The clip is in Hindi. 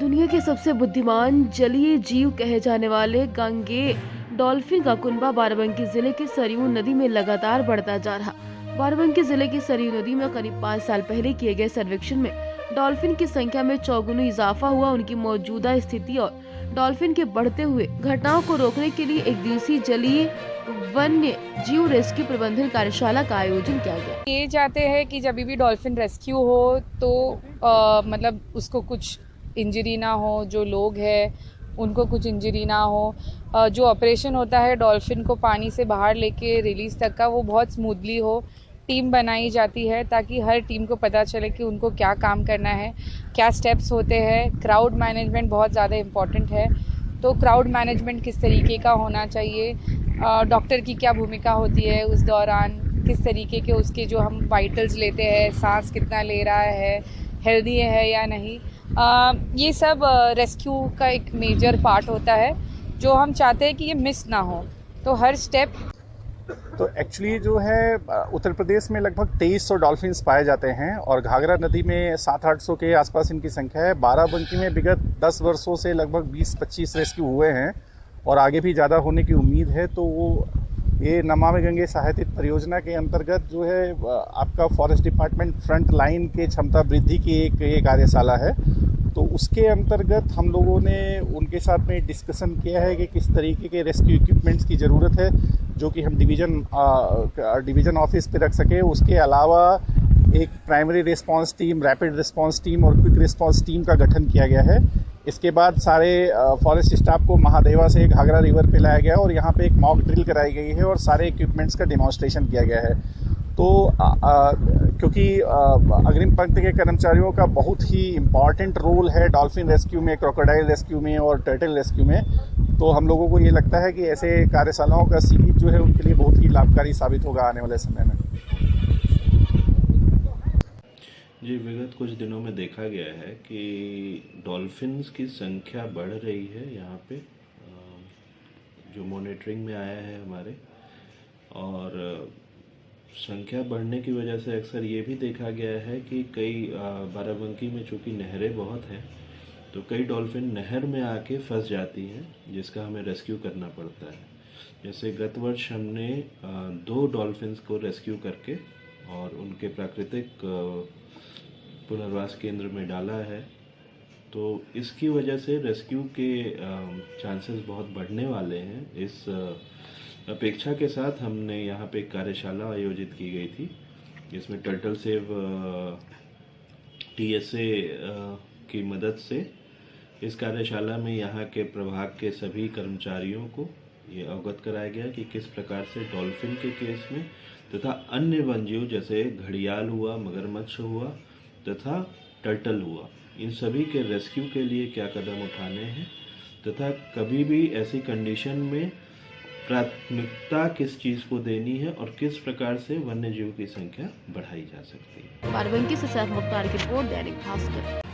दुनिया के सबसे बुद्धिमान जलीय जीव कहे जाने वाले गांगेय डॉल्फिन का कुनबा बाराबंकी जिले की सरयू नदी में लगातार बढ़ता जा रहा। बाराबंकी जिले की सरयू नदी में करीब 5 साल पहले किए गए सर्वेक्षण में डॉल्फिन की संख्या में चौगुना इजाफा हुआ। उनकी मौजूदा स्थिति और डॉल्फिन के बढ़ते हुए घटनाओं को रोकने के लिए एक दिवसीय जलीय वन्य जीव रेस्क्यू प्रबंधन कार्यशाला का आयोजन किया गया। ये चाहते हैं कि जब भी डॉल्फिन रेस्क्यू हो तो मतलब उसको कुछ इंजरी ना हो, जो लोग हैं उनको कुछ इंजरी ना हो। जो ऑपरेशन होता है डॉल्फिन को पानी से बाहर लेके रिलीज तक का, वो बहुत स्मूथली हो। टीम बनाई जाती है ताकि हर टीम को पता चले कि उनको क्या काम करना है, क्या स्टेप्स होते हैं। क्राउड मैनेजमेंट बहुत ज़्यादा इम्पॉर्टेंट है, तो क्राउड मैनेजमेंट किस तरीके का होना चाहिए, डॉक्टर की क्या भूमिका होती है उस दौरान, किस तरीके के उसके जो हम वाइटल्स लेते हैं, सांस कितना ले रहा है, हेल्दी है या नहीं, ये सब रेस्क्यू का एक मेजर पार्ट होता है जो हम चाहते हैं कि ये मिस ना हो। तो हर स्टेप तो एक्चुअली जो है उत्तर प्रदेश में लगभग 2300 डॉल्फिन्स पाए जाते हैं और घाघरा नदी में 700-800 के आसपास इनकी संख्या है। बाराबंकी में विगत 10 वर्षों से लगभग 20-25 रेस्क्यू हुए हैं और आगे भी ज़्यादा होने की उम्मीद है। तो वो ये नमामि गंगे सहायतित परियोजना के अंतर्गत जो है आपका फॉरेस्ट डिपार्टमेंट फ्रंट लाइन के क्षमता वृद्धि की एक कार्यशाला है। तो उसके अंतर्गत हम लोगों ने उनके साथ में डिस्कशन किया है कि किस तरीके के रेस्क्यू इक्विपमेंट्स की ज़रूरत है जो कि हम डिवीज़न ऑफिस पे रख सके। उसके अलावा एक primary response team, rapid response team और क्विक रिस्पांस टीम का गठन किया गया है। इसके बाद सारे फॉरेस्ट स्टाफ को महादेवा से घाघरा रिवर पे लाया गया और यहाँ पे एक मॉक ड्रिल कराई गई है और सारे इक्विपमेंट्स का डेमोन्स्ट्रेशन किया गया है। तो क्योंकि अग्रिम पंक्ति के कर्मचारियों का बहुत ही इम्पॉर्टेंट रोल है डॉल्फिन रेस्क्यू में, क्रोकोडाइल रेस्क्यू में और टर्टल रेस्क्यू में, तो हम लोगों को ये लगता है कि ऐसे कार्यशालाओं का सीरीज जो है उनके लिए बहुत ही लाभकारी साबित होगा आने वाले समय में। जी, विगत कुछ दिनों में देखा गया है कि डॉल्फिन्स की संख्या बढ़ रही है यहाँ पे, जो मॉनिटरिंग में आया है हमारे। और संख्या बढ़ने की वजह से अक्सर ये भी देखा गया है कि कई बाराबंकी में चूँकि नहरें बहुत हैं तो कई डॉल्फिन नहर में आके फंस जाती हैं, जिसका हमें रेस्क्यू करना पड़ता है। जैसे गत वर्ष हमने 2 डॉल्फिन्स को रेस्क्यू करके और उनके प्राकृतिक पुनर्वास केंद्र में डाला है। तो इसकी वजह से रेस्क्यू के चांसेस बहुत बढ़ने वाले हैं। इस अपेक्षा के साथ हमने यहाँ पे एक कार्यशाला आयोजित की गई थी, जिसमें टर्टल सेव TSA की मदद से इस कार्यशाला में यहाँ के प्रभाग के सभी कर्मचारियों को ये अवगत कराया गया कि किस प्रकार से डॉल्फिन के केस में तथा अन्य वन्यजीव जैसे घड़ियाल हुआ, मगरमच्छ हुआ तथा टर्टल हुआ, इन सभी के रेस्क्यू के लिए क्या कदम उठाने हैं तथा कभी भी ऐसी कंडीशन में प्राथमिकता किस चीज़ को देनी है और किस प्रकार से वन्य जीव की संख्या बढ़ाई जा सकती है। बाराबंकी से सैफ मुख्तार की रिपोर्ट, दैनिक भास्कर।